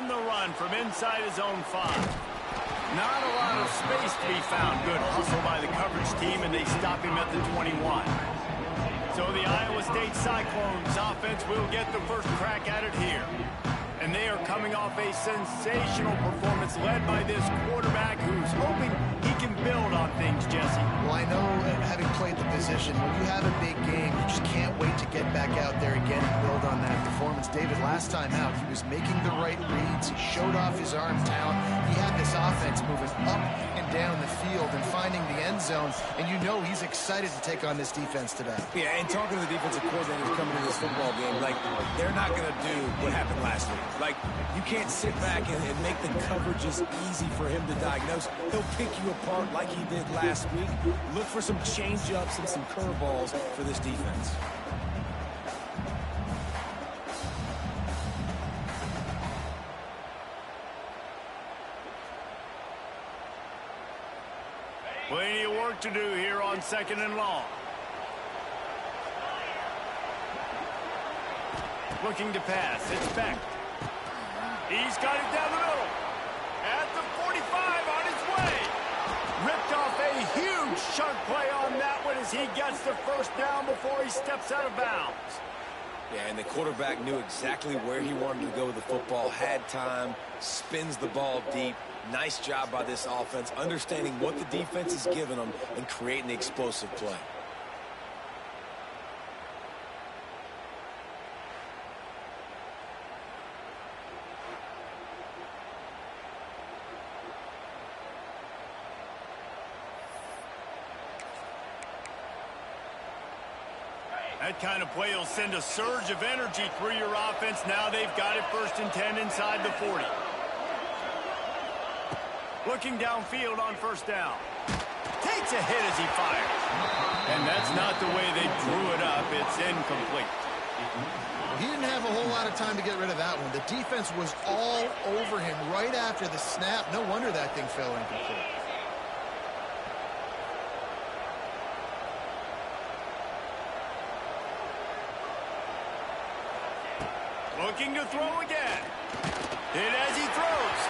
on the run from inside his own 5. Not a lot of space to be found. Good hustle by the coverage team, and they stop him at the 21. So the Iowa State Cyclones offense will get the first crack at it here. And they are coming off a sensational performance led by this quarterback who's hoping he can build on things, Jesse. Well, I know, having played the position, when you have a big game, you just can't wait to get back out there again and build on that performance. David, last time out, he was making the right reads. He showed off his arm talent. He had this offense moving up and down the field and finding the end zone. And you know he's excited to take on this defense today. Yeah, and talking to the defensive coordinators coming to this football game, like, they're not going to do what happened last week. Like, you can't sit back and make the coverages easy for him to diagnose. He'll pick you apart like he did last week. Look for some change-ups and some curveballs for this defense. Plenty of work to do here on 2nd and long. Looking to pass. It's Beck. He's got it down the middle. At the 45 on his way. Ripped off a huge sharp play on that one as he gets the first down before he steps out of bounds. Yeah, and the quarterback knew exactly where he wanted to go with the football, had time, spins the ball deep. Nice job by this offense, understanding what the defense is giving them and creating the explosive play. That kind of play will send a surge of energy through your offense. Now they've got it 1st and 10 inside the 40. Looking downfield on 1st down. Takes a hit as he fires. And that's not the way they drew it up. It's incomplete. He didn't have a whole lot of time to get rid of that one. The defense was all over him right after the snap. No wonder that thing fell incomplete. Looking to throw again. Hit as he throws.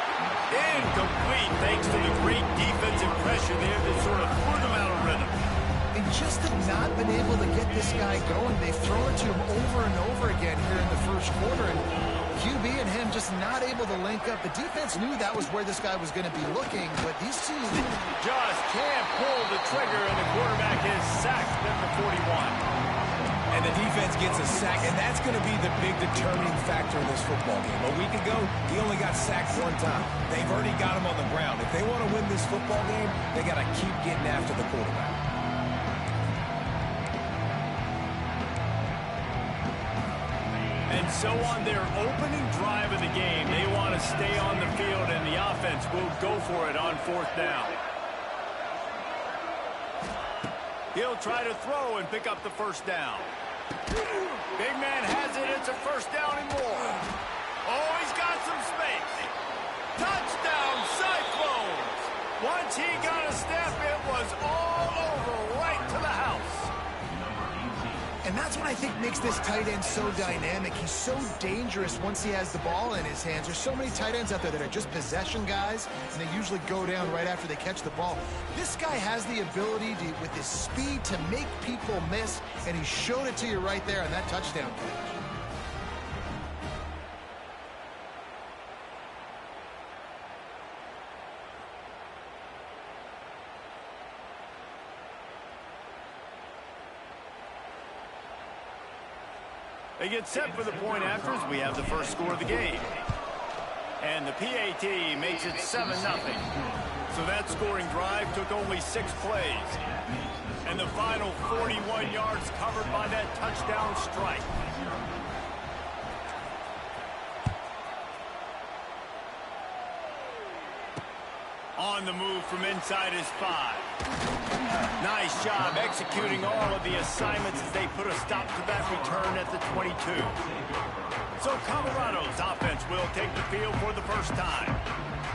Incomplete thanks to the great defensive pressure there that sort of put him out of rhythm. They just have not been able to get this guy going. They've thrown it to him over and over again here in the 1st quarter. And QB and him just not able to link up. The defense knew that was where this guy was going to be looking, but these two just can't pull the trigger, and the quarterback is sacked at the 41. And the defense gets a sack, and that's going to be the big determining factor in this football game. A week ago, he only got sacked 1 time. They've already got him on the ground. If they want to win this football game, they got to keep getting after the quarterback. And so on their opening drive of the game, they want to stay on the field, and the offense will go for it on 4th down. He'll try to throw and pick up the 1st down. Big man has it. It's a 1st down and more. Oh, he's got some space. Touchdown, Cyclones. Once he got a step, it was all over right to the house. And that's what I think makes this tight end so dynamic. He's so dangerous once he has the ball in his hands. There's so many tight ends out there that are just possession guys, and they usually go down right after they catch the ball. This guy has the ability to, with his speed, to make people miss, and he showed it to you right there on that touchdown catch. They get set for the point afters. We have the first score of the game. And the PAT makes it 7-0. So that scoring drive took only 6 plays. And the final 41 yards covered by that touchdown strike. On the move from inside his 5. Nice job executing all of the assignments as they put a stop to that return at the 22. So Colorado's offense will take the field for the first time.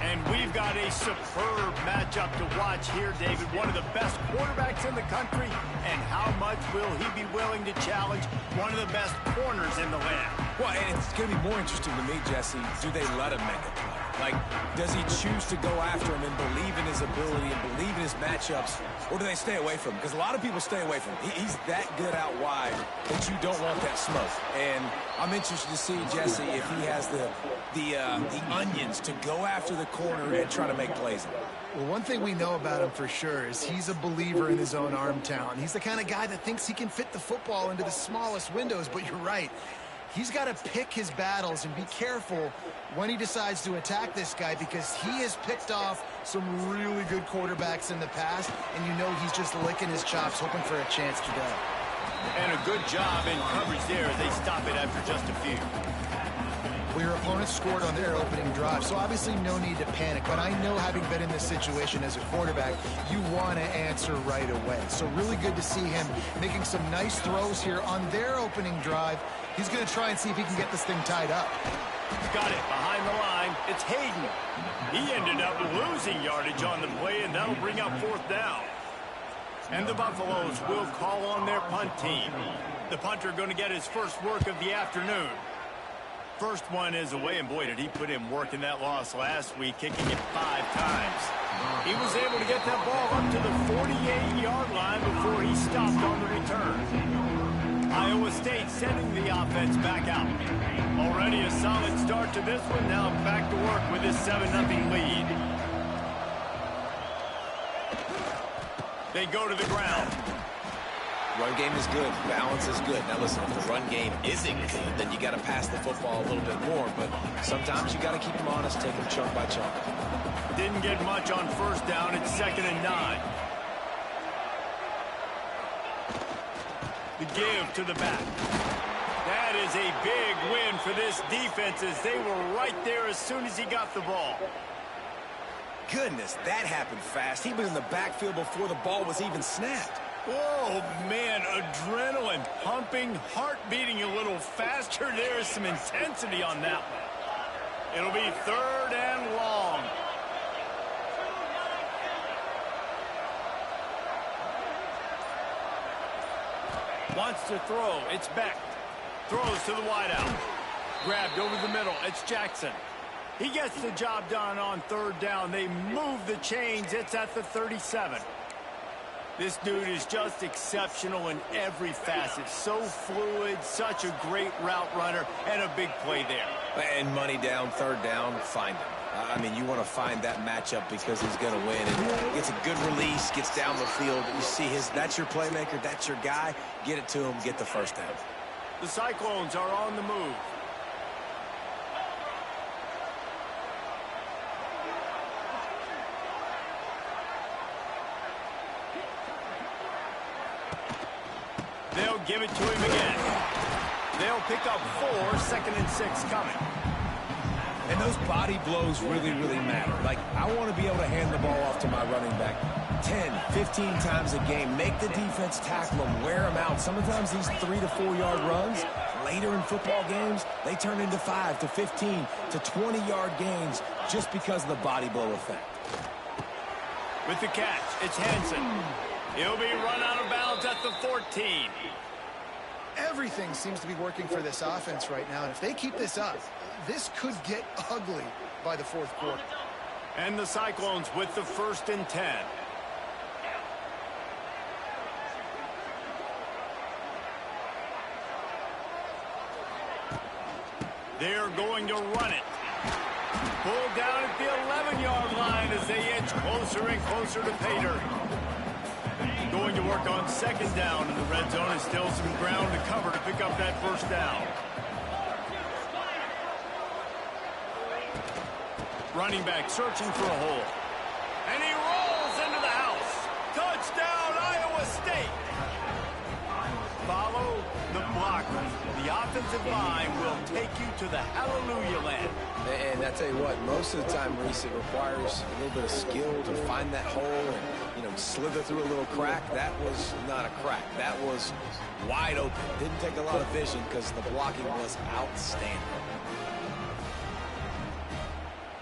And we've got a superb matchup to watch here, David. One of the best quarterbacks in the country. And how much will he be willing to challenge one of the best corners in the land? Well, and it's going to be more interesting to me, Jesse, do they let him make a play? Like, does he choose to go after him and believe in his ability and believe in his matchups, or do they stay away from him? Because a lot of people stay away from him. He's that good out wide that you don't want that smoke. And I'm interested to see, Jesse, if he has the onions to go after the corner and try to make plays. Well, one thing we know about him for sure is he's a believer in his own arm talent. He's the kind of guy that thinks he can fit the football into the smallest windows, but you're right. He's got to pick his battles and be careful when he decides to attack this guy, because he has picked off some really good quarterbacks in the past, and you know he's just licking his chops, hoping for a chance today. And a good job in coverage there. They stop it after just a few. Well, your opponent scored on their opening drive, so obviously no need to panic. But I know, having been in this situation as a quarterback, you want to answer right away. So really good to see him making some nice throws here on their opening drive. He's going to try and see if he can get this thing tied up. Got it behind the line. It's Hayden. He ended up losing yardage on the play, and that'll bring up fourth down. And the Buffaloes will call on their punt team. The punter going to get his first work of the afternoon. First one is away, and boy, did he put in work in that loss last week, kicking it 5 times. He was able to get that ball up to the 48-yard line before he stopped on the return. Iowa State sending the offense back out. Already a solid start to this one. Now back to work with this 7-0 lead. They go to the ground. Run game is good. Balance is good. Now listen, if the run game isn't good, then you got to pass the football a little bit more. But sometimes you got to keep them honest, take them chunk by chunk. Didn't get much on first down. It's 2nd and 9. The give to the back. That is a big win for this defense, as they were right there as soon as he got the ball. Goodness, that happened fast. He was in the backfield before the ball was even snapped. Oh, man, adrenaline pumping, heart beating a little faster. There is some intensity on that one. It'll be 3rd and long. Wants to throw. It's Beck. Throws to the wideout. Grabbed over the middle. It's Jackson. He gets the job done on 3rd down. They move the chains. It's at the 37. This dude is just exceptional in every facet. So fluid, such a great route runner, and a big play there. And money down, 3rd down, find him. I mean, you want to find that matchup because he's going to win. And gets a good release, gets down the field. You see that's your playmaker, that's your guy. Get it to him, get the first down. The Cyclones are on the move. They'll give it to him again. They'll pick up 4, 2nd and 6 coming. And those body blows really, really matter. Like, I want to be able to hand the ball off to my running back 10, 15 times a game. Make the defense tackle them, wear them out. Sometimes these 3 to 4 yard runs, later in football games, they turn into 5 to 15 to 20-yard gains just because of the body blow effect. With the catch, it's Hansen. He'll be run out of bounds at the 14. Everything seems to be working for this offense right now, and if they keep this up, this could get ugly by the 4th quarter. And the Cyclones with the 1st and 10. They're going to run it. Pulled down at the 11-yard line as they inch closer and closer to pay dirt. Going to work on 2nd down in the red zone, and still some ground to cover to pick up that 1st down. Running back searching for a hole. And he rolls into the house. Touchdown, Iowa State. Follow the blocker. The the offensive line will take you to the hallelujah land. And I tell you what, most of the time, Reese, it requires a little bit of skill to find that hole and, slither through a little crack. That was not a crack. That was wide open. Didn't take a lot of vision because the blocking was outstanding.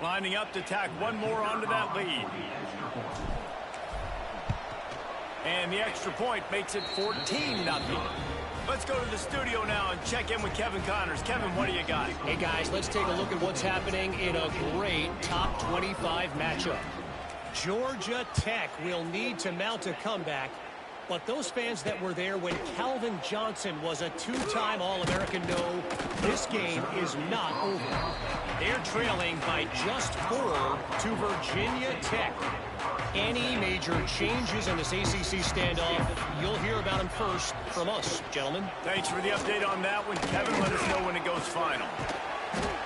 Lining up to tack one more onto that lead. And the extra point makes it 14-0. Let's go to the studio now and check in with Kevin Connors. Kevin, what do you got? Hey, guys, let's take a look at what's happening in a great top 25 matchup. Georgia Tech will need to mount a comeback, but those fans that were there when Calvin Johnson was a two-time All-American know this game is not over. They're trailing by just 4 to Virginia Tech. Any major changes in this ACC standoff, you'll hear about them first from us, gentlemen. Thanks for the update on that one, Kevin. Let us know when it goes final.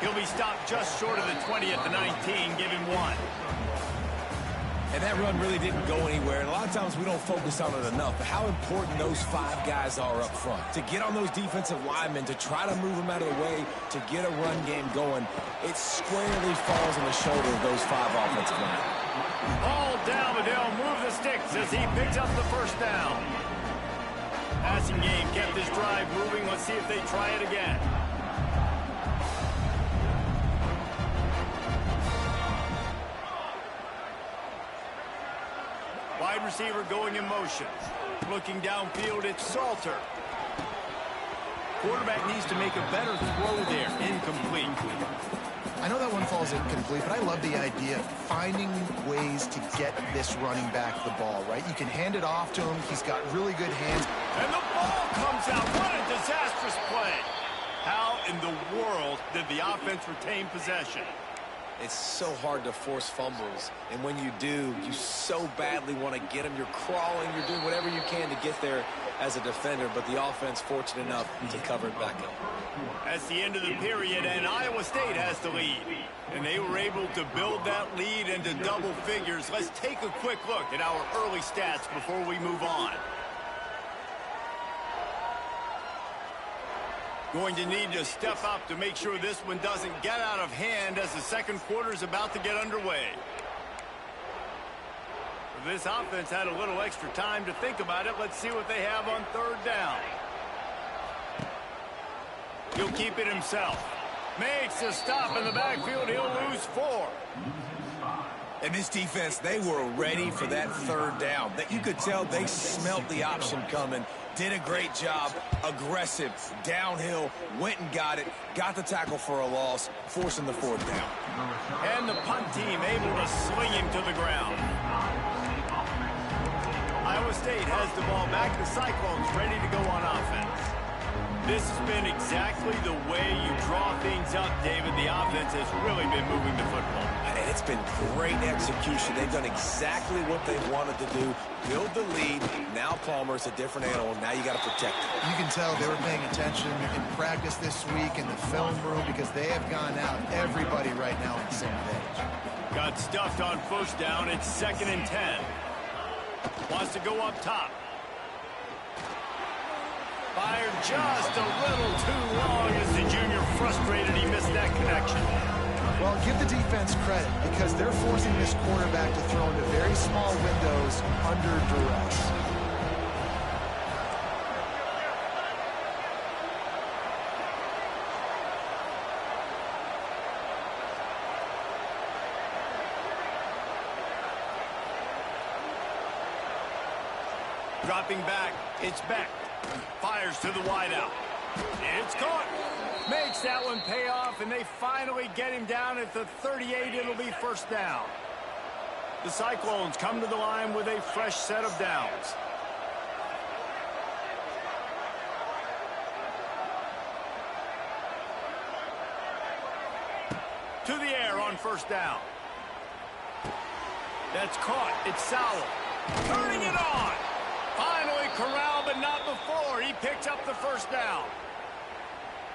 He'll be stopped just short of the 20 at the 19. Give him 1. And that run really didn't go anywhere. And a lot of times we don't focus on it enough. But how important those 5 guys are up front. To get on those defensive linemen, to try to move them out of the way, to get a run game going, it squarely falls on the shoulder of those 5 offensive linemen. All down, but they'll move the sticks as he picks up the first down. Passing game kept this drive moving. Let's see if they try it again. Wide receiver going in motion. Looking downfield, it's Salter. Quarterback needs to make a better throw there. Incomplete. I know that one falls incomplete, but I love the idea of finding ways to get this running back the ball, right? You can hand it off to him. He's got really good hands. And the ball comes out. What a disastrous play. How in the world did the offense retain possession? It's so hard to force fumbles, and when you do, you so badly want to get them. You're crawling, you're doing whatever you can to get there as a defender, but the offense fortunate enough to cover it back up. That's the end of the period, and Iowa State has the lead. And they were able to build that lead into double figures. Let's take a quick look at our early stats before we move on. Going to need to step up to make sure this one doesn't get out of hand as the second quarter is about to get underway. This offense had a little extra time to think about it. Let's see what they have on third down. He'll keep it himself. Makes a stop in the backfield. He'll lose 4. And this defense, they were ready for that third down. That you could tell they smelt the option coming. Did a great job, aggressive, downhill, went and got it, got the tackle for a loss, forcing the 4th down. And the punt team able to sling him to the ground. Iowa State has the ball back. The Cyclones ready to go on offense. This has been exactly the way you draw things up, David. The offense has really been moving the football. And it's been great execution. They've done exactly what they wanted to do. Build the lead. Now Palmer's a different animal. Now you got to protect him. You can tell they were paying attention in practice this week in the film room because they have gone out. Everybody right now on the same page. Got stuffed on first down. It's 2nd and 10. Wants to go up top. Fired just a little too long as the junior frustrated. He missed that connection. Well, give the defense credit because they're forcing this quarterback to throw into very small windows under duress. Dropping back, it's Beck. Fires to the wideout. It's caught. Makes that one pay off, and they finally get him down at the 38. It'll be first down. The Cyclones come to the line with a fresh set of downs. To the air on first down. That's caught. It's Sowell. Turning it on. Finally corralled, but not before. He picks up the first down.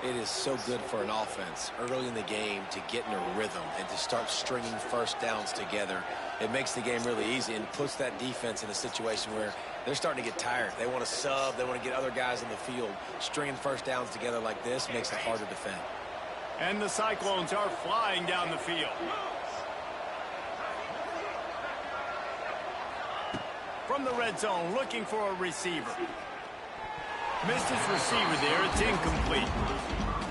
It is so good for an offense early in the game to get in a rhythm and to start stringing first downs together. It makes the game really easy and puts that defense in a situation where They're starting to get tired. They want to sub. They want to get other guys in the field. Stringing first downs together like this makes it hard to defend. And the Cyclones are flying down the field. From the red zone, looking for a receiver. Missed his receiver there. It's incomplete.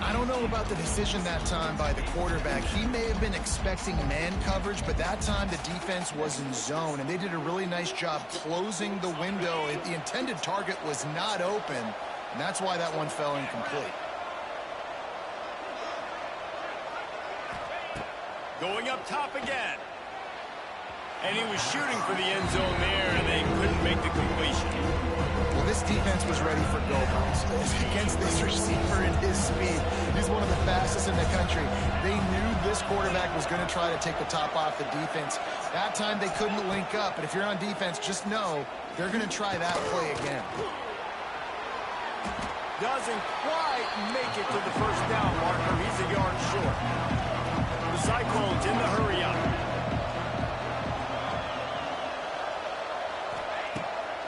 I don't know about the decision that time by the quarterback. He may have been expecting man coverage, but that time the defense was in zone, and they did a really nice job closing the window. The intended target was not open, and that's why that one fell incomplete. Going up top again. And he was shooting for the end zone there, and they couldn't make the completion. Well, this defense was ready for go-balls. Against this receiver and his speed, he's one of the fastest in the country. They knew this quarterback was going to try to take the top off the defense. That time they couldn't link up, but if you're on defense, just know they're going to try that play again. Doesn't quite make it to the first down marker. He's a yard short. The Cyclones in the hurry-up.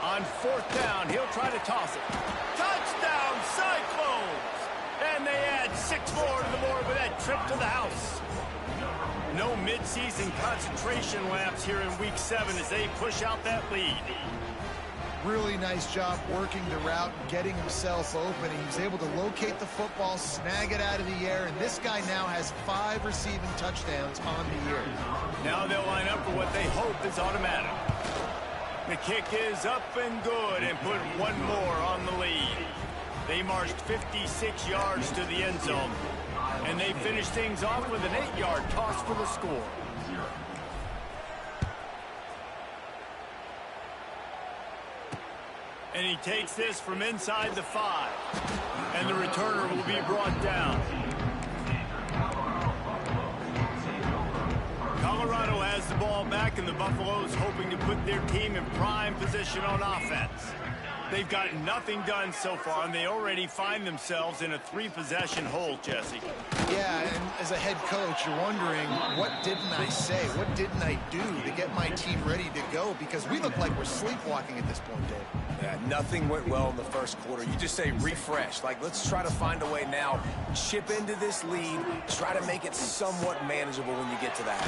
On fourth down, he'll try to toss it. Touchdown, Cyclones! And they add 6 more to the board with that trip to the house. No midseason concentration laps here in Week 7 as they push out that lead. Really nice job working the route, getting himself open. He was able to locate the football, snag it out of the air, and this guy now has 5 receiving touchdowns on the year. Now they'll line up for what they hope is automatic. The kick is up and good and put 1 more on the lead. They marched 56 yards to the end zone, and they finished things off with an 8-yard toss for the score. And he takes this from inside the 5. And the returner will be brought down. Colorado has the ball back, and the Buffaloes hoping to put their team in prime position on offense. They've gotten nothing done so far, and they already find themselves in a 3-possession hole, Jesse. Yeah, and as a head coach, you're wondering, what didn't I say? What didn't I do to get my team ready to go? Because we look like we're sleepwalking at this point, Dave. Yeah, nothing went well in the first quarter. You just say refresh. Like, let's try to find a way now. Chip into this lead. Try to make it somewhat manageable when you get to that.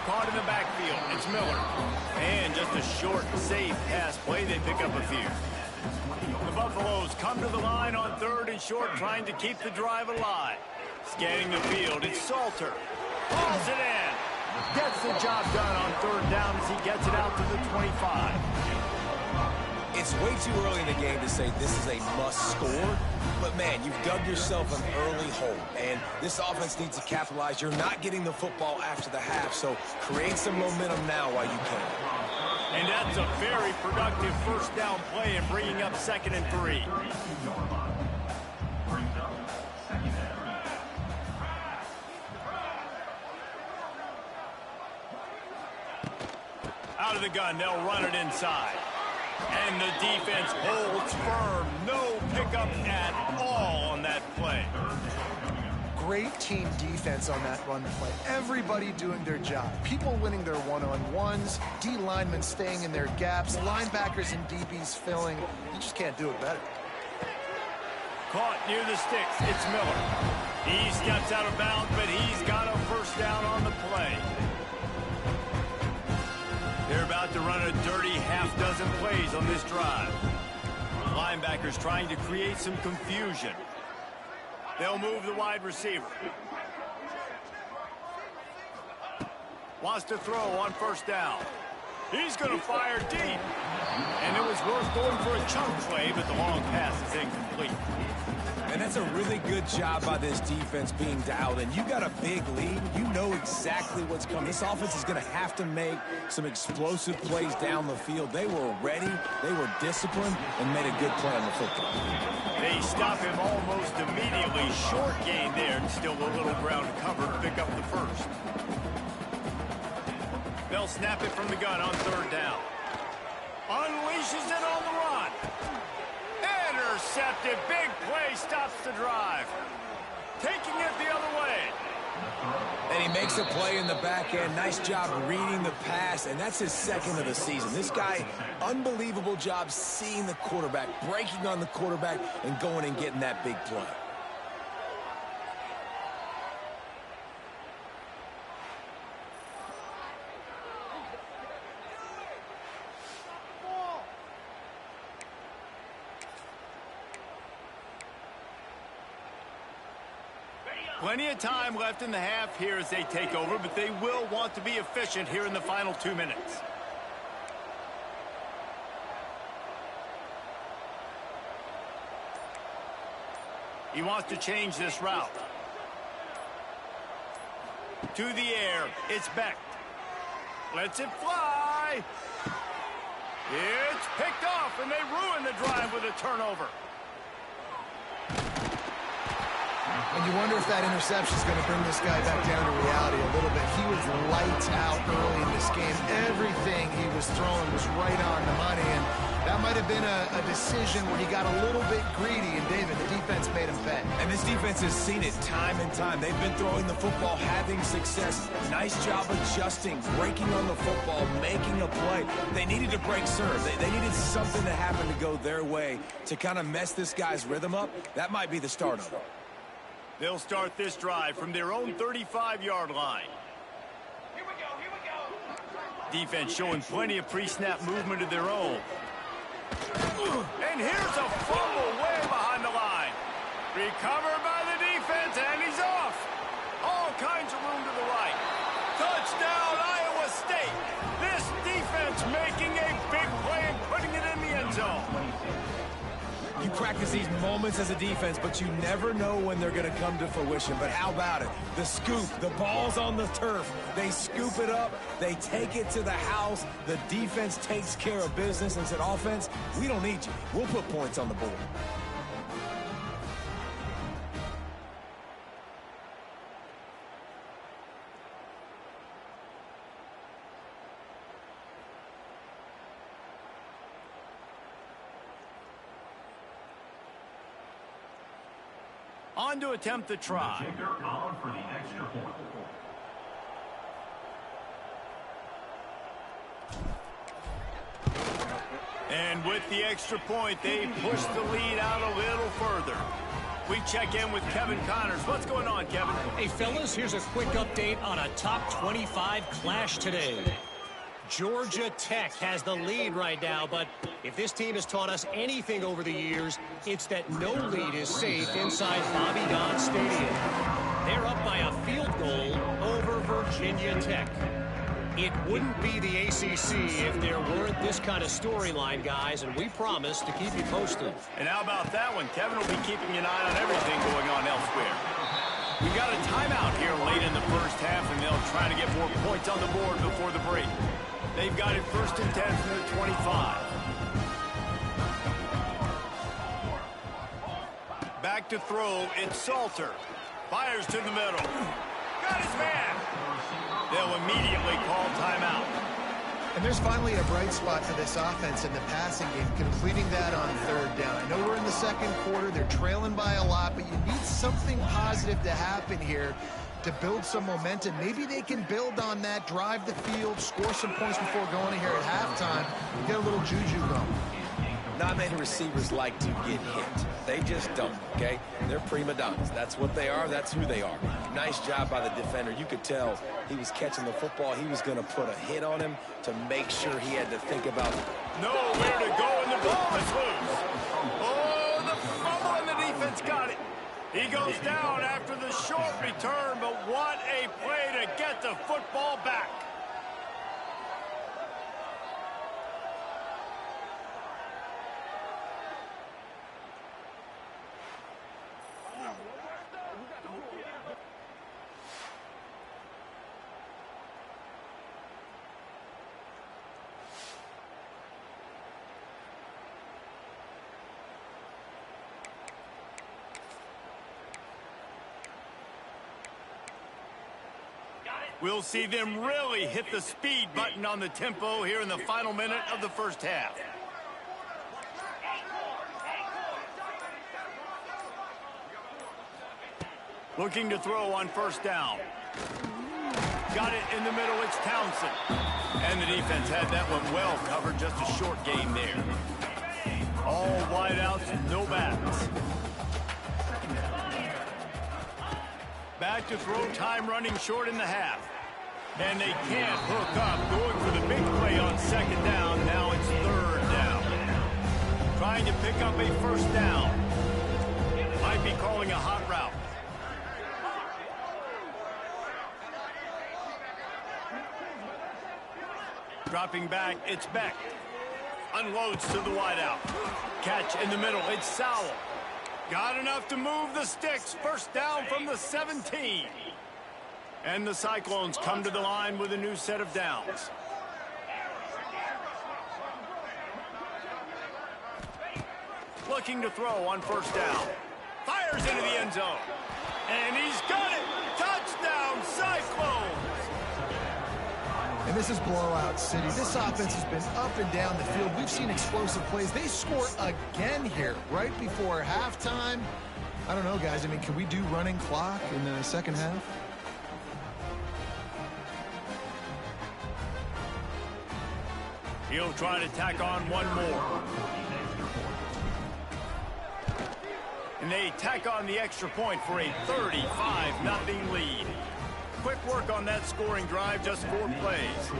Caught in the backfield. It's Miller. And just a short, safe pass play. They pick up a few. The Buffaloes come to the line on 3rd and short, trying to keep the drive alive. Scanning the field, it's Salter. Pulls it in. Gets the job done on 3rd down as he gets it out to the 25. It's way too early in the game to say this is a must score, but man, you've dug yourself an early hole, and this offense needs to capitalize. You're not getting the football after the half, so create some momentum now while you can. And that's a very productive first down play and bringing up 2nd and 3. Out of the gun, they'll run it inside. And the defense holds firm. No pickup at all on that play. Great team defense on that run play. Everybody doing their job. People winning their one-on-ones, D linemen staying in their gaps, linebackers and DBs filling. You just can't do it better. Caught near the sticks. It's Miller. He steps out of bounds, but he's got a first down on the play. They're about to run a dirty half-dozen plays on this drive. Linebackers trying to create some confusion. They'll move the wide receiver. Wants to throw on 1st down. He's going to fire deep. And it was worth going for a chunk play, but the long pass is incomplete. And that's a really good job by this defense being dialed in. You got a big lead. You know exactly what's coming. This offense is going to have to make some explosive plays down the field. They were ready, they were disciplined, and made a good play on the football. They stop him almost immediately. Short gain there, and still a little ground cover to pick up the first. They'll snap it from the gun on 3rd down. Unleashes it on the run. Intercepted. Big play stops the drive. Taking it the other way. And he makes a play in the back end. Nice job reading the pass, and that's his second of the season. This guy, unbelievable job seeing the quarterback, breaking on the quarterback, and going and getting that big play. Plenty of time left in the half here as they take over, but they will want to be efficient here in the final 2 minutes. He wants to change this route. To the air, it's Becht. Lets it fly. It's picked off, and they ruin the drive with a turnover. And you wonder if that interception is going to bring this guy back down to reality a little bit. He was lights out early in this game. Everything he was throwing was right on the money, and that might have been a decision where he got a little bit greedy, and David, the defense made him pay. And this defense has seen it time and time. They've been throwing the football, having success. Nice job adjusting, breaking on the football, making a play. They needed to break serve. They needed something to happen to go their way to kind of mess this guy's rhythm up. That might be the start of it. They'll start this drive from their own 35-yard line. Here we go. Defense showing plenty of pre-snap movement of their own. And here's a fumble way behind the line. Recovered by the defense, and he's off. All kinds of room to the right. Touchdown, Iowa State. This defense making a big play and putting it in the end zone. You practice these moments as a defense, but you never know when they're going to come to fruition. But how about it? The scoop, the ball's on the turf. They scoop it up. They take it to the house. The defense takes care of business and said, offense, we don't need you. We'll put points on the board. On to attempt the try. For the extra point. And with the extra point, they push the lead out a little further. We check in with Kevin Connors. What's going on, Kevin? Hey, fellas, here's a quick update on a top 25 clash today. Georgia Tech has the lead right now, but if this team has taught us anything over the years, it's that no lead is safe inside Bobby Dodd Stadium. They're up by a field goal over Virginia Tech. It wouldn't be the ACC if there weren't this kind of storyline, guys, and we promise to keep you posted. And how about that one? Kevin will be keeping an eye on everything going on elsewhere. We got a timeout here late in the first half, and they'll try to get more points on the board before the break. They've got it 1st and 10 from the 25. Back to throw, it's Salter. Fires to the middle. Got his man. They'll immediately call timeout. And there's finally a bright spot for this offense in the passing game, completing that on 3rd down. I know we're in the 2nd quarter. They're trailing by a lot, but you need something positive to happen here to build some momentum. Maybe they can build on that, drive the field, score some points before going in here at halftime, get a little juju going. Not many receivers like to get hit. They just don't, okay? They're prima donnas. That's what they are. That's who they are. Nice job by the defender. You could tell he was catching the football. He was going to put a hit on him to make sure he had to think about nowhere to go, and the ball is loose. Oh, the fumble, and the defense got it. He goes down after the short return, but what a play to get the football back. We'll see them really hit the speed button on the tempo here in the final minute of the first half. Looking to throw on first down. Got it in the middle, it's Townsend. And the defense had that one well covered, just a short gain there. All wideouts, no backs. Back to throw, time running short in the half. And they can't hook up, going for the big play on second down. Now it's third down. Trying to pick up a first down. Might be calling a hot route. Dropping back, it's Beck. Unloads to the wideout. Catch in the middle, it's Sowell. Got enough to move the sticks. First down from the 17. And the Cyclones come to the line with a new set of downs. Looking to throw on first down. Fires into the end zone. And he's got it. Touchdown, Cyclones. And this is blowout city. This offense has been up and down the field. We've seen explosive plays. They score again here right before halftime. I don't know, guys. I mean, can we do running clock in the second half? He'll try to tack on one more. And they tack on the extra point for a 35-0 lead. Quick work on that scoring drive, just 4 plays.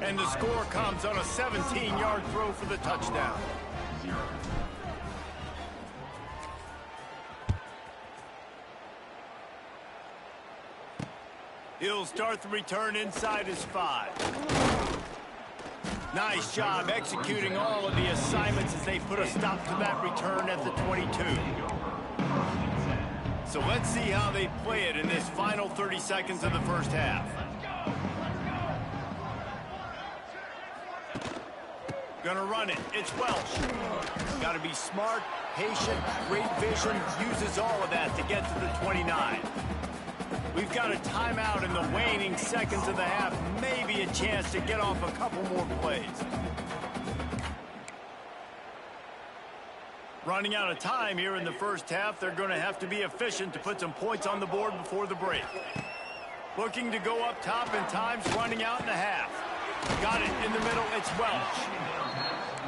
And the score comes on a 17-yard throw for the touchdown. He'll start the return inside his 5. Nice job executing all of the assignments as they put a stop to that return at the 22. So let's see how they play it in this final 30 seconds of the first half. Gonna run it. It's Welch. Got to be smart, patient, great vision. Uses all of that to get to the 29. We've got a timeout in the waning seconds of the half. Maybe a chance to get off a couple more plays. Running out of time here in the first half. They're going to have to be efficient to put some points on the board before the break. Looking to go up top, and time's running out in the half. Got it in the middle. It's Welch.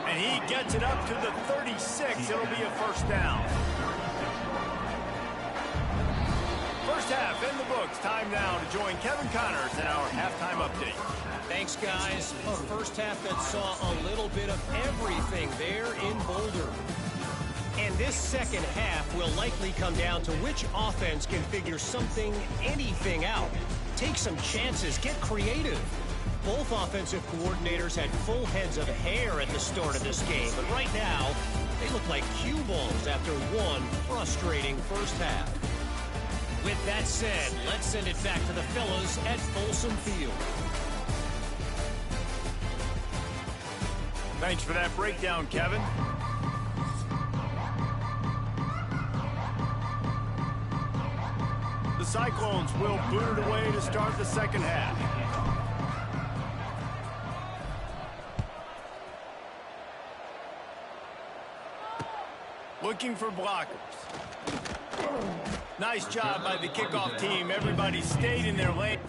And he gets it up to the 36. It'll be a first down. First half in the books. Time now to join Kevin Connors in our halftime update. Thanks, guys. A first half that saw a little bit of everything there in Boulder. And this second half will likely come down to which offense can figure something, anything out. Take some chances, get creative. Both offensive coordinators had full heads of hair at the start of this game, but right now, they look like cue balls after one frustrating first half. With that said, let's send it back to the fellas at Folsom Field. Thanks for that breakdown, Kevin. The Cyclones will boot it away to start the second half. Looking for blockers. Nice job by the kickoff team. Everybody stayed in their lane.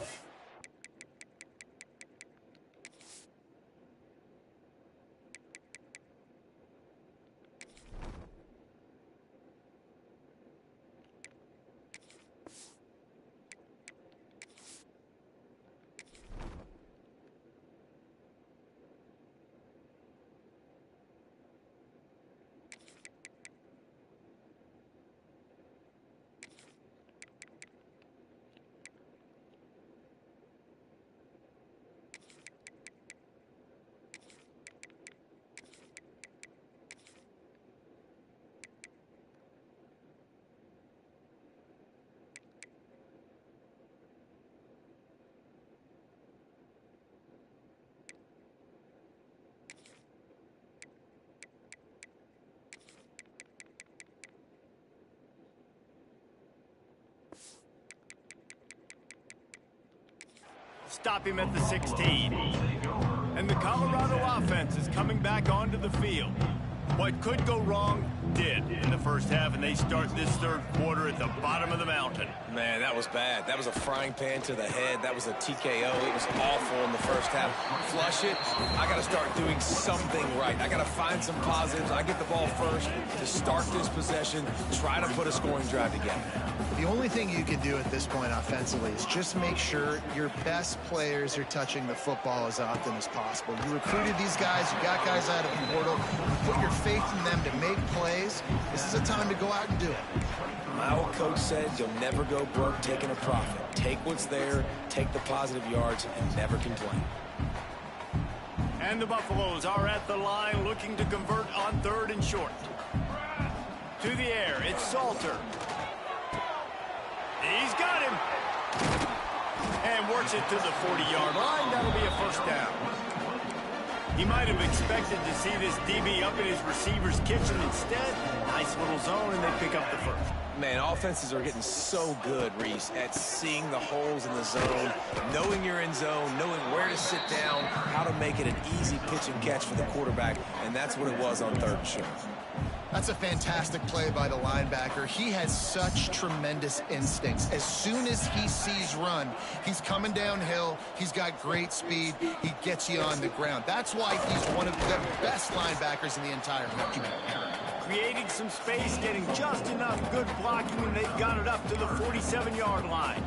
Stop him at the 16. And the Colorado offense is coming back onto the field. What could go wrong did in the first half, and they start this third quarter at the bottom of the mountain. Man, that was bad. That was a frying pan to the head. That was a TKO. It was awful in the first half. Flush it. I got to start doing something right. I got to find some positives. I get the ball first to start this possession, try to put a scoring drive together. The only thing you can do at this point offensively is just make sure your best players are touching the football as often as possible. You recruited these guys. You got guys out of the portal. You put your faith in them to make plays. This is a time to go out and do it. My old coach said you'll never go broke taking a profit. Take what's there, take the positive yards, and never complain. And the Buffaloes are at the line looking to convert on 3rd and short. To the air, it's Salter. He's got him. And works it to the 40-yard line. That'll be a first down. He might have expected to see this DB up in his receiver's kitchen. Instead, nice little zone, and they pick up the first. Man, offenses are getting so good, Reese, at seeing the holes in the zone, knowing you're in zone, knowing where to sit down, how to make it an easy pitch and catch for the quarterback, and that's what it was on 3rd and short. That's a fantastic play by the linebacker. He has such tremendous instincts. As soon as he sees run, he's coming downhill. He's got great speed. He gets you on the ground. That's why he's one of the best linebackers in the entire country. Creating some space, getting just enough good blocking, and they've got it up to the 47-yard line.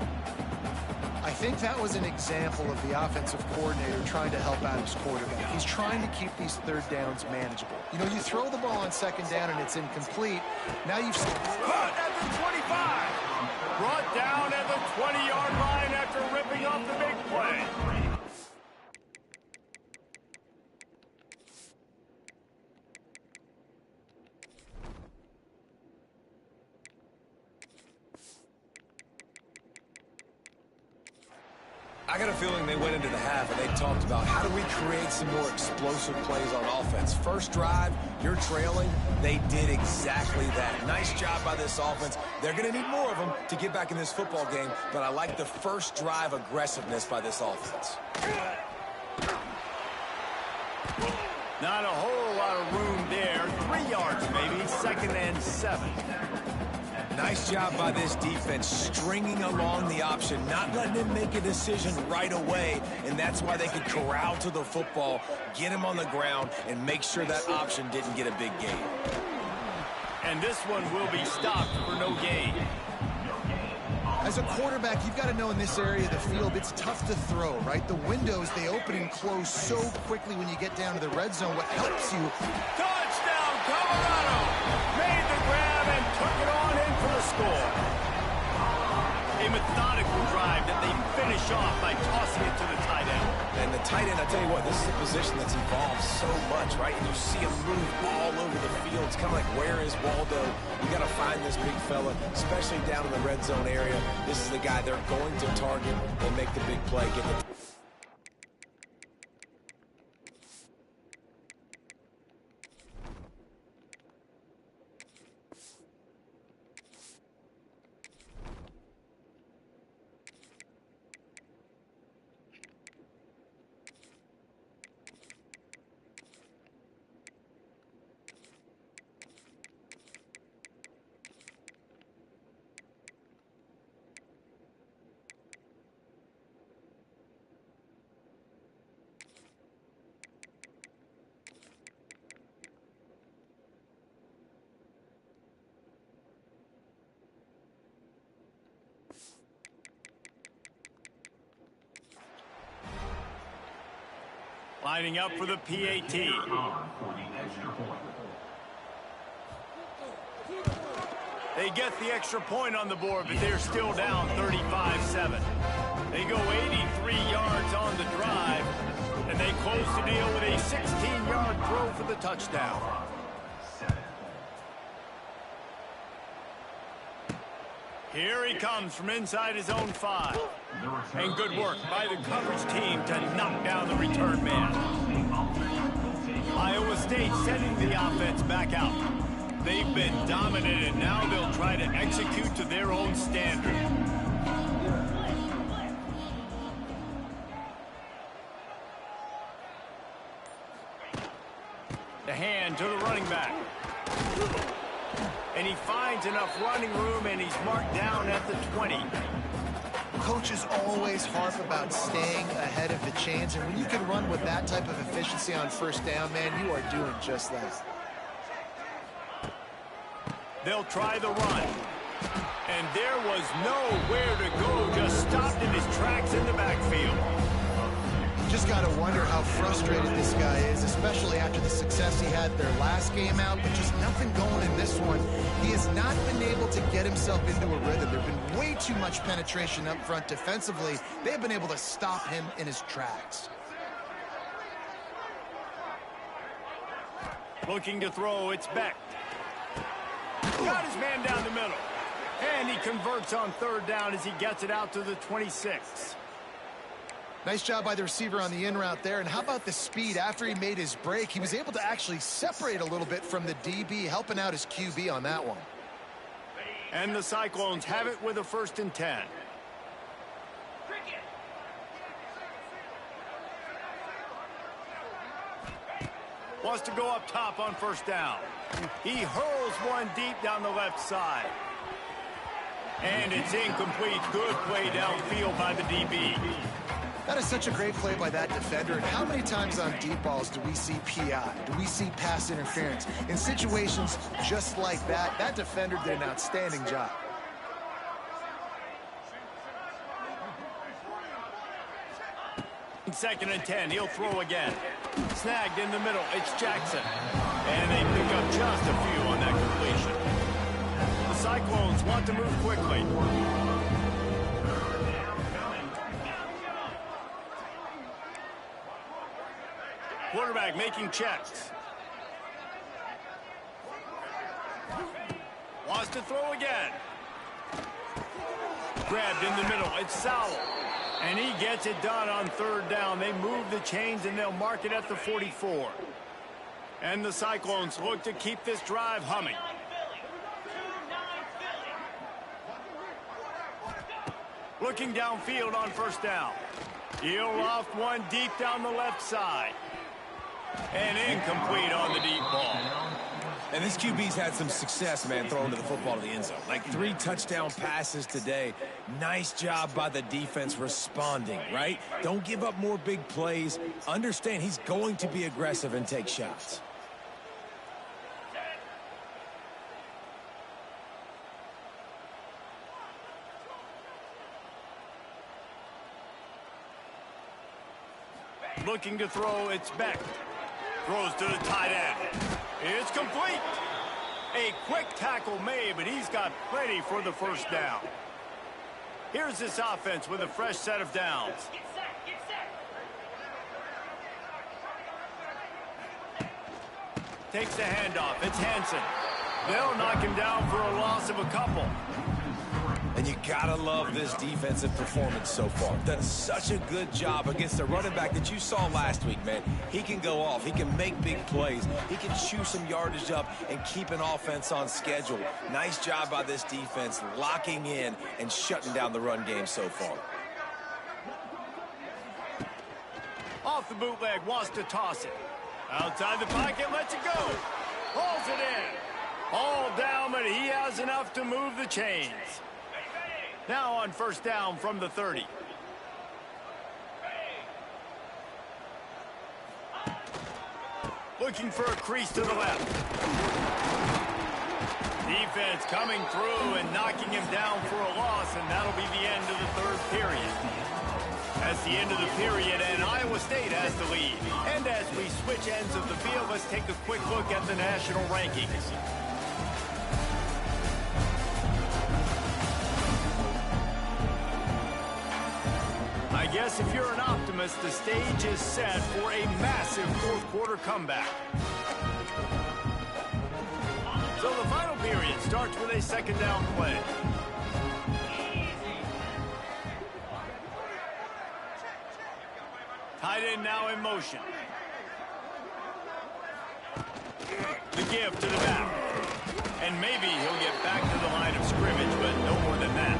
I think that was an example of the offensive coordinator trying to help out his quarterback. He's trying to keep these 3rd downs manageable. You know, you throw the ball on 2nd down and it's incomplete. Now you've... Caught at the 25. Brought down at the 20-yard line after ripping off the big play. I got a feeling they went into the half and they talked about how do we create some more explosive plays on offense. First drive, you're trailing. They did exactly that. Nice job by this offense. They're going to need more of them to get back in this football game, but I like the first drive aggressiveness by this offense. Not a whole lot of room there. 3 yards maybe, 2nd and 7. Nice job by this defense, stringing along the option, not letting him make a decision right away, and that's why they could corral to the football, get him on the ground, and make sure that option didn't get a big gain. And this one will be stopped for no gain. As a quarterback, you've got to know in this area of the field, it's tough to throw, right? The windows, they open and close so quickly when you get down to the red zone. What helps you... Touchdown, Colorado! Made the grab and took it on in for the score. A methodical drive that they finish off by tossing it to the tight end. And the tight end, I tell you what, this is a position that's evolved so much, right? And you see him move all over the field. It's kind of like, where is Waldo? You got to find this big fella, especially down in the red zone area. This is the guy they're going to target and make the big play. Get the Lining up for the PAT. They get the extra point on the board, but they're still down 35-7. They go 83 yards on the drive, and they close the deal with a 16-yard throw for the touchdown. Here he comes from inside his own 5. And good work by the coverage team to knock down the return man. Iowa State sending the offense back out. They've been dominant, and now they'll try to execute to their own standard. The hand to the running back. And he finds enough running room, and he's marked down at the 20. Coaches always harp about staying ahead of the chains, and when you can run with that type of efficiency on first down, man, you are doing just that. They'll try the run. And there was nowhere to go, just stopped in his tracks in the backfield. You just got to wonder how frustrated this guy is, especially after the success he had their last game out, but just nothing going in this one. He has not been able to get himself into a rhythm. There's been way too much penetration up front defensively. They've been able to stop him in his tracks. Looking to throw, it's Beck. Got his man down the middle. And he converts on third down as he gets it out to the 26. Nice job by the receiver on the in route there. And how about the speed after he made his break? He was able to actually separate a little bit from the DB, helping out his QB on that one. And the Cyclones have it with a 1st and 10. Wants to go up top on 1st down. He hurls one deep down the left side. And it's incomplete. Good play downfield by the DB. That is such a great play by that defender. And how many times on deep balls do we see PI? Do we see pass interference? In situations just like that, that defender did an outstanding job. Second and 10, he'll throw again. Snagged in the middle, it's Jackson. And they pick up just a few on that completion. The Cyclones want to move quickly. Quarterback making checks. Wants to throw again. Grabbed in the middle, it's Sowell. And he gets it done on 3rd down. They move the chains and they'll mark it at the 44. And the Cyclones look to keep this drive humming. Looking downfield on 1st down. He'll loft one deep down the left side. And incomplete on the deep ball. And this QB's had some success, man, throwing to the football to the end zone. Like 3 touchdown passes today. Nice job by the defense responding, right? Don't give up more big plays. Understand he's going to be aggressive and take shots. Looking to throw, it's Beck. Throws to the tight end. It's complete. A quick tackle made, but he's got plenty for the 1st down. Here's this offense with a fresh set of downs. Takes the handoff. It's Hansen. They'll knock him down for a loss of a couple. And you gotta love this defensive performance so far. Done such a good job against the running back that you saw last week, man. He can go off. He can make big plays. He can chew some yardage up and keep an offense on schedule. Nice job by this defense locking in and shutting down the run game so far. Off the bootleg, wants to toss it. Outside the pocket, lets it go. Hauls it in. All down, but he has enough to move the chains. Now on 1st down from the 30. Looking for a crease to the left. Defense coming through and knocking him down for a loss, and that'll be the end of the 3rd period. That's the end of the period, and Iowa State has the lead. And as we switch ends of the field, let's take a quick look at the national rankings. I guess if you're an optimist, the stage is set for a massive 4th quarter comeback. So the final period starts with a 2nd down play. Tight end now in motion. The give to the back. And maybe he'll get back to the line of scrimmage, but no more than that.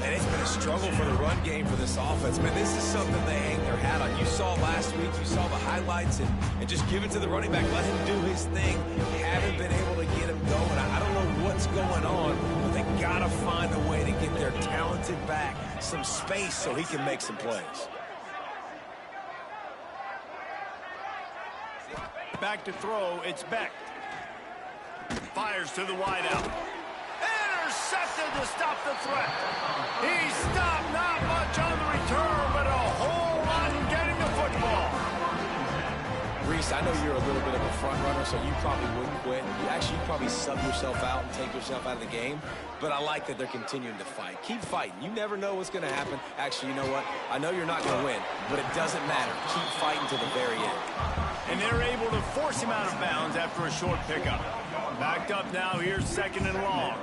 And it's been a struggle for the run game for this offense. Man, this is something they hang their hat on. You saw last week, you saw the highlights, and just give it to the running back. Let him do his thing. Haven't been able to get him going. I don't know what's going on, but they got to find a way to get their talented back some space so he can make some plays. Back to throw, it's Beck. Fires to the wideout. Intercepted to stop the threat. He stopped, not much on the return, but a whole lot in getting the football. Reese, I know you're a little bit of a front runner, so you probably wouldn't quit. You probably sub yourself out and take yourself out of the game. But I like that they're continuing to fight. Keep fighting. You never know what's going to happen. Actually, you know what? I know you're not going to win, but it doesn't matter. Keep fighting to the very end. And they're able to force him out of bounds after a short pickup. Backed up now, here's 2nd and long.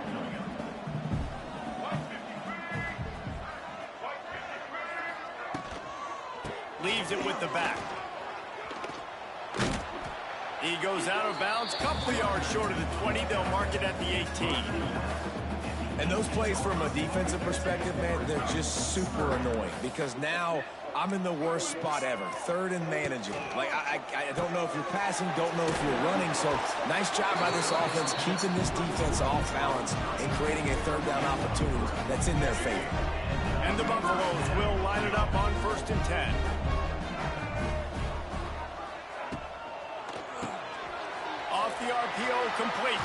Leaves it with the back. He goes out of bounds, couple yards short of the 20. They'll mark it at the 18. And those plays from a defensive perspective, man, they're just super annoying because now I'm in the worst spot ever. 3rd and managing. Like, I don't know if you're passing, don't know if you're running. So nice job by this offense keeping this defense off balance and creating a 3rd down opportunity that's in their favor. And the Buffaloes will line it up on 1st and 10. Off the RPO, complete.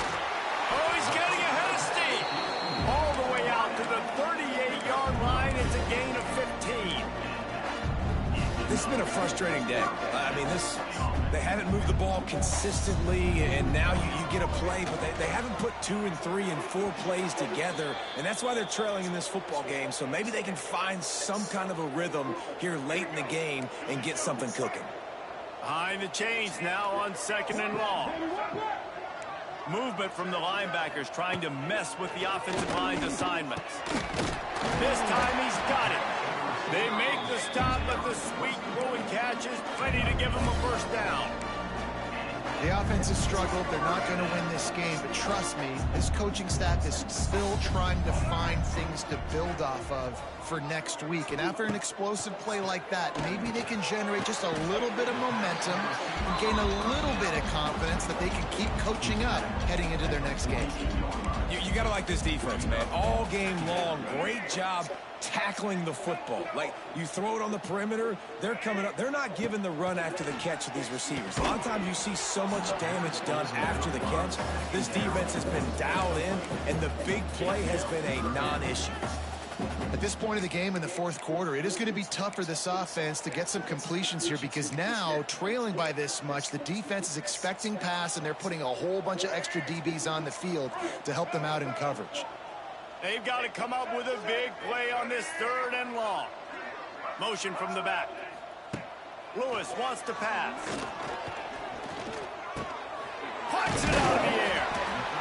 Oh, he's getting ahead of steam. All the way out to the 38-yard line. It's a gain of 15. This has been a frustrating day. I mean, they haven't moved the ball consistently, and now you get a play, but they haven't put 2 and 3 and 4 plays together, and that's why they're trailing in this football game. So maybe they can find some kind of a rhythm here late in the game and get something cooking. Behind the chains now on 2nd and long. Movement from the linebackers trying to mess with the offensive line's assignments. This time he's got it. They make the stop, but the sweet throw and catch is plenty to give them a 1st down. The offense has struggled. They're not going to win this game, but trust me, this coaching staff is still trying to find things to build off of for next week. And after an explosive play like that, maybe they can generate just a little bit of momentum and gain a little bit of confidence that they can keep coaching up heading into their next game. You got to like this defense, man. All game long, great job tackling the football. Like, you throw it on the perimeter, they're coming up. They're not giving the run after the catch of these receivers. A lot of times you see so much damage done after the catch. This defense has been dialed in, and the big play has been a non-issue. At this point of the game in the 4th quarter, it is going to be tough for this offense to get some completions here because now, trailing by this much, the defense is expecting pass, and they're putting a whole bunch of extra DBs on the field to help them out in coverage. They've got to come up with a big play on this 3rd and long. Motion from the back. Lewis wants to pass. Puts it out of the air.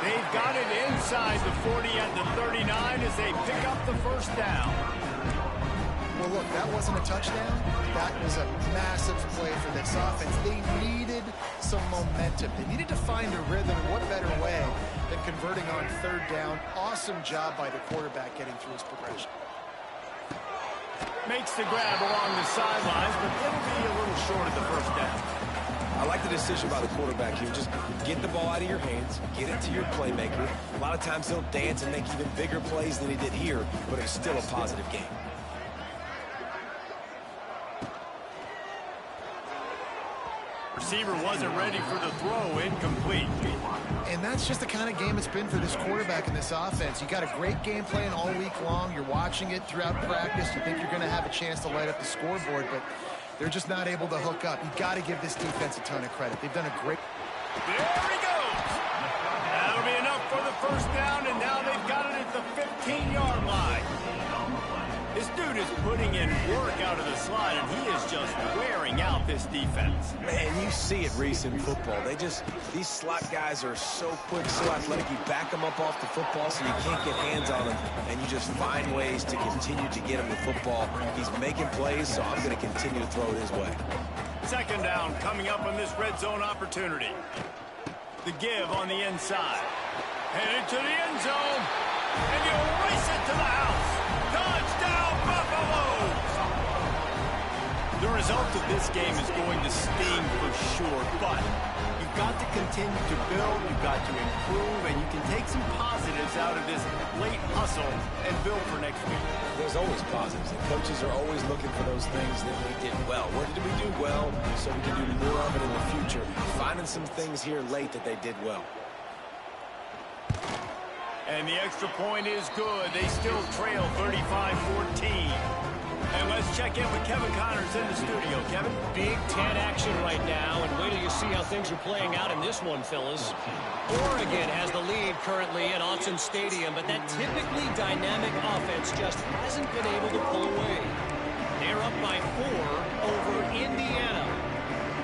They've got it inside the 40 at the 39 as they pick up the 1st down. Well, look, that wasn't a touchdown. That was a massive play for this offense. They needed some momentum. They needed to find a rhythm. What better way than converting on 3rd down? Awesome job by the quarterback getting through his progression. Makes the grab along the sidelines, but it'll be a little short of the 1st down. I like the decision by the quarterback here. Just get the ball out of your hands, get it to your playmaker. A lot of times he'll dance and make even bigger plays than he did here, but it's still a positive game. Receiver wasn't ready for the throw, incomplete. And that's just the kind of game it's been for this quarterback in this offense. You got a great game plan all week long. You're watching it throughout practice. You think you're going to have a chance to light up the scoreboard, but they're just not able to hook up. You got to give this defense a ton of credit. They've done a great... There he goes. That'll be enough for the 1st down, and now they've got it at the 15-yard line. This dude is putting in work out of the slot, and he is just wearing out this defense. Man, you see it, Reese, in football. These slot guys are so quick, so athletic. You back them up off the football so you can't get hands on them, and you just find ways to continue to get him the football. He's making plays, so I'm going to continue to throw it his way. 2nd down coming up on this red zone opportunity. The give on the inside. Headed to the end zone, and he'll race it to the house. Touchdown, Buffalo! result of this game is going to sting for sure, but you've got to continue to build, you've got to improve, and you can take some positives out of this late hustle and build for next week. There's always positives, and coaches are always looking for those things that we did well. What did we do well so we can do more of it in the future? Finding some things here late that they did well. And the extra point is good. They still trail 35-14. And let's check in with Kevin Connors in the studio. Kevin? Big Ten action right now, and wait till you see how things are playing out in this one, fellas. Oregon has the lead currently at Autzen Stadium, but that typically dynamic offense just hasn't been able to pull away. They're up by 4 over Indiana.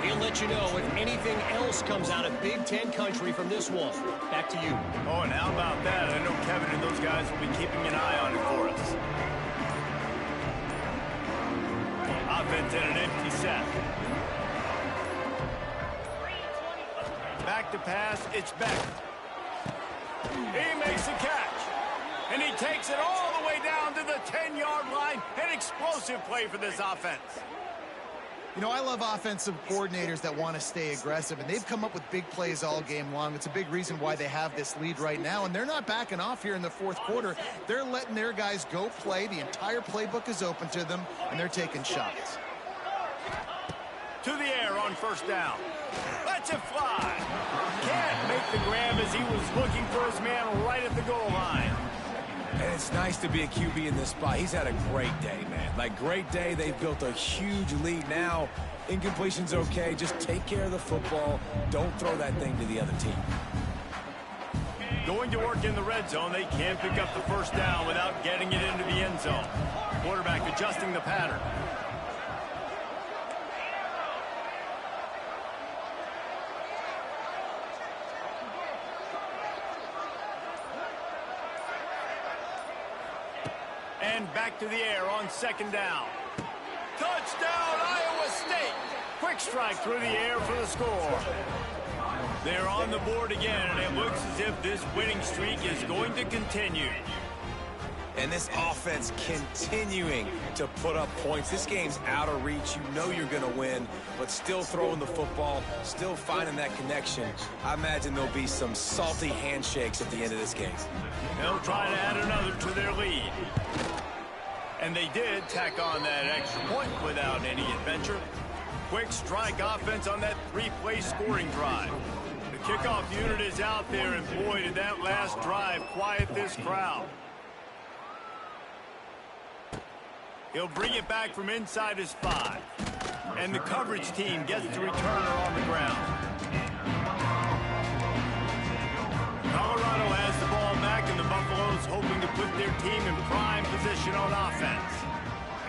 He'll let you know if anything else comes out of Big Ten country from this one. Back to you. Oh, and how about that? I know Kevin and those guys will be keeping an eye on it for us. Offense in an empty set. Back to pass, it's Beck. He makes the catch. And he takes it all the way down to the 10-yard line. An explosive play for this offense. You know, I love offensive coordinators that want to stay aggressive, and they've come up with big plays all game long. It's a big reason why they have this lead right now, and they're not backing off here in the fourth quarter. They're letting their guys go play. The entire playbook is open to them, and they're taking shots. To the air on first down. Lets it fly. Can't make the grab as he was looking for his man right at the goal line. And it's nice to be a QB in this spot. He's had a great day, man. Like, great day. They've built a huge lead now. Incompletion's okay. Just take care of the football. Don't throw that thing to the other team. Going to work in the red zone. They can't pick up the first down without getting it into the end zone. Quarterback adjusting the pattern. And back to the air on second down. Touchdown, Iowa State. Quick strike through the air for the score. They're on the board again, and it looks as if this winning streak is going to continue. And this offense continuing to put up points. This game's out of reach. You know you're going to win, but still throwing the football, still finding that connection. I imagine there'll be some salty handshakes at the end of this game. They'll try to add another to their lead. And they did tack on that extra point without any adventure. Quick strike offense on that 3-play scoring drive. The kickoff unit is out there, and boy, did that last drive quiet this crowd. He'll bring it back from inside his 5. And the coverage team gets the returner on the ground. Colorado has the ball back, and the Buffaloes hoping to put their team in prime position on offense.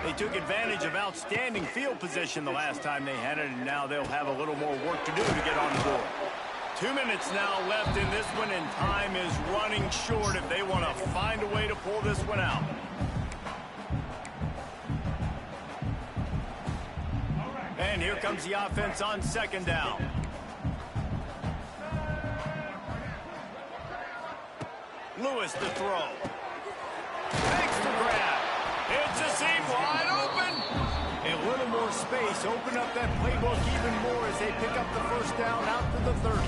They took advantage of outstanding field position the last time they had it, and now they'll have a little more work to do to get on the board. 2 minutes now left in this one, and time is running short if they want to find a way to pull this one out. And here comes the offense on second down. Lewis to throw. Makes the grab. It's a seam wide open. A little more space. Open up that playbook even more as they pick up the first down out to the 30.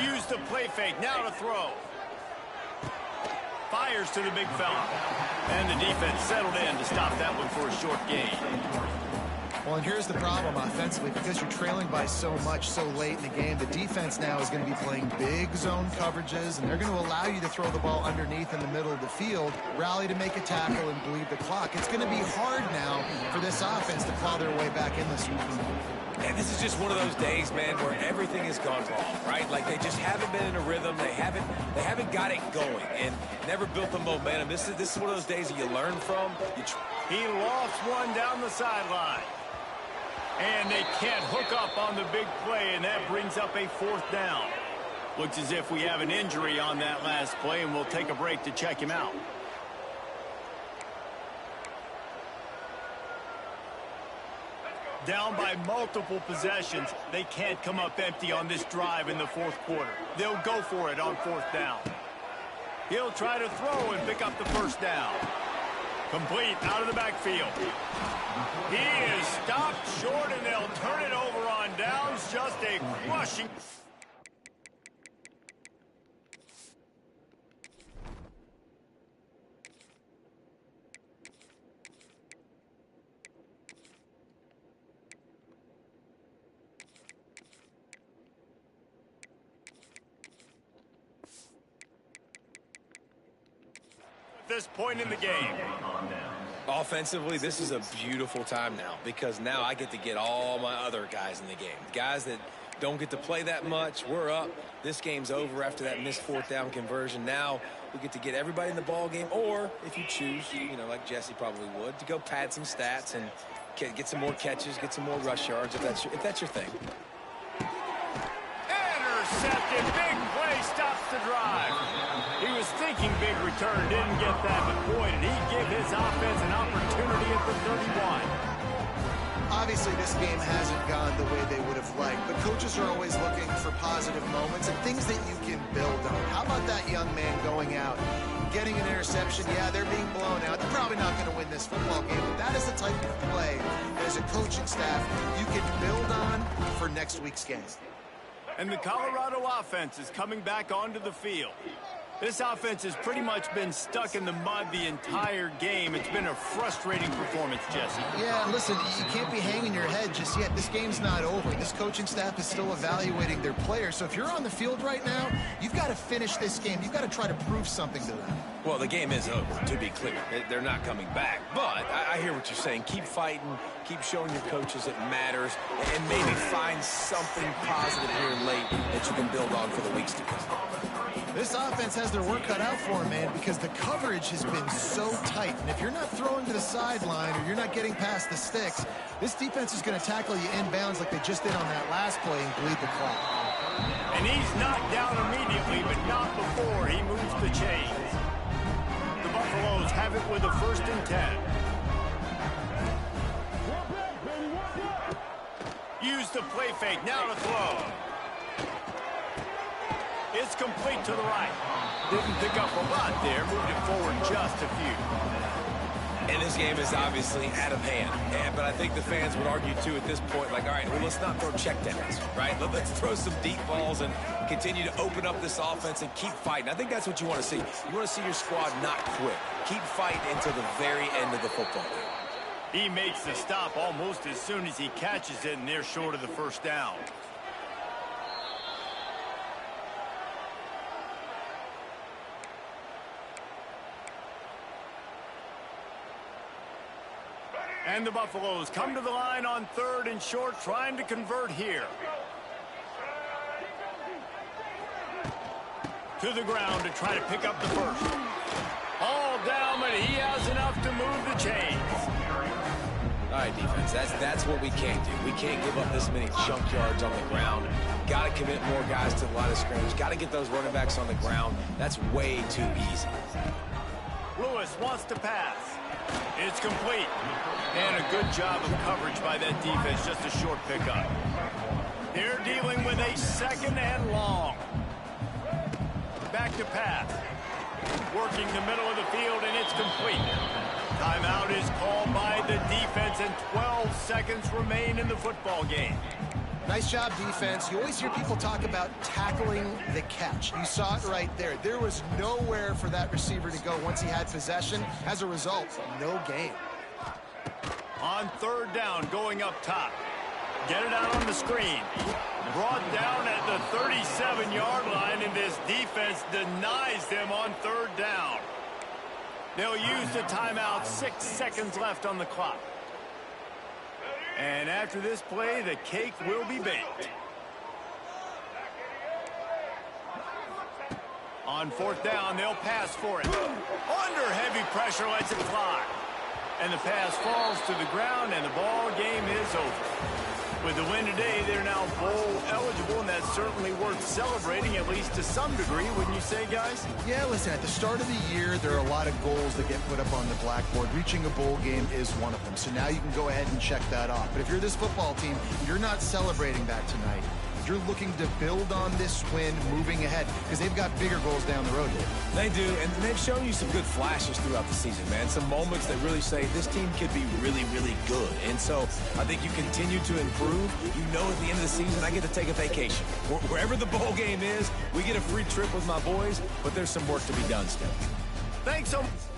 Use the play fake. Now to throw. Fires to the big fella. And the defense settled in to stop that one for a short gain. Well, and here's the problem offensively. Because you're trailing by so much so late in the game, the defense now is going to be playing big zone coverages, and they're going to allow you to throw the ball underneath in the middle of the field, rally to make a tackle, and bleed the clock. It's going to be hard now for this offense to claw their way back in this one. And this is just one of those days, man, where everything has gone wrong, right? Like, they just haven't been in a rhythm. They haven't got it going and never built the momentum. This is one of those days that you learn from. He lofts one down the sideline. And they can't hook up on the big play, and that brings up a fourth down. Looks as if we have an injury on that last play, and we'll take a break to check him out. Down by multiple possessions, they can't come up empty on this drive in the fourth quarter. They'll go for it on fourth down. He'll try to throw and pick up the first down. Complete out of the backfield. He is stopped short, and they'll turn it over on downs. Just a crushing. This point in the game. Offensively, this is a beautiful time now because now I get to get all my other guys in the game. Guys that don't get to play that much, we're up. This game's over after that missed fourth down conversion. Now we get to get everybody in the ball game, or if you choose, like Jesse probably would, to go pad some stats and get some more catches, get some more rush yards if that's your thing. Intercepted. Big play stops the drive. He was thinking big return, didn't get that, but boy, did he give his offense an opportunity at the 31. Obviously, this game hasn't gone the way they would have liked, but coaches are always looking for positive moments and things that you can build on. How about that young man going out, getting an interception? Yeah, they're being blown out. They're probably not going to win this football game, but that is the type of play that as a coaching staff you can build on for next week's game. And the Colorado offense is coming back onto the field. This offense has pretty much been stuck in the mud the entire game. It's been a frustrating performance, Jesse. Yeah, listen, you can't be hanging your head just yet. This game's not over. This coaching staff is still evaluating their players. So if you're on the field right now, you've got to finish this game. You've got to try to prove something to them. Well, the game is over, to be clear. They're not coming back. But I hear what you're saying. Keep fighting. Keep showing your coaches it matters. And maybe find something positive here late that you can build on for the weeks to come. This offense has their work cut out for them, man, because the coverage has been so tight. And if you're not throwing to the sideline or you're not getting past the sticks, this defense is going to tackle you inbounds like they just did on that last play and bleed the clock. And he's knocked down immediately, but not before he moves the chains. The Buffaloes have it with a 1st and 10. Use the play fake, now to throw. It's complete to the right. Didn't pick up a lot there, moved it forward just a few. And this game is obviously out of hand. But I think the fans would argue, too, at this point, like, all right, well, let's not throw checkdowns, right? Let's throw some deep balls and continue to open up this offense and keep fighting. I think that's what you want to see. You want to see your squad not quit. Keep fighting until the very end of the football game. He makes the stop almost as soon as he catches it, and they're short of the 1st down. And the Buffaloes come to the line on 3rd and short, trying to convert here. To the ground to try to pick up the 1st. All down, but he has enough to move the chains. All right, defense, that's what we can't do. We can't give up this many chunk yards on the ground. Got to commit more guys to the line of scrimmage. Got to get those running backs on the ground. That's way too easy. Lewis wants to pass. It's complete. And a good job of coverage by that defense, just a short pickup. They're dealing with a 2nd and long. Back to pass. Working the middle of the field, and it's complete. Timeout is called by the defense, and 12 seconds remain in the football game. Nice job, defense. You always hear people talk about tackling the catch. You saw it right there. There was nowhere for that receiver to go once he had possession. As a result, no gain. On 3rd down, going up top. Get it out on the screen. Brought down at the 37-yard line, and this defense denies them on 3rd down. They'll use the timeout. 6 seconds left on the clock. And after this play, the cake will be baked. On 4th down, they'll pass for it. Under heavy pressure, lets it fly. And the pass falls to the ground, and the ball game is over. With the win today, they're now bowl eligible, and that's certainly worth celebrating, at least to some degree, wouldn't you say, guys? Yeah, listen, at the start of the year, there are a lot of goals that get put up on the blackboard. Reaching a bowl game is one of them. So now you can go ahead and check that off. But if you're this football team, you're not celebrating that tonight. you're looking to build on this win moving ahead because they've got bigger goals down the road here. They do, and they've shown you some good flashes throughout the season, man. Some moments that really say this team could be really, really good. And so I think you continue to improve. You know at the end of the season, I get to take a vacation. Wherever the bowl game is, we get a free trip with my boys, but there's some work to be done still. Thanks so much.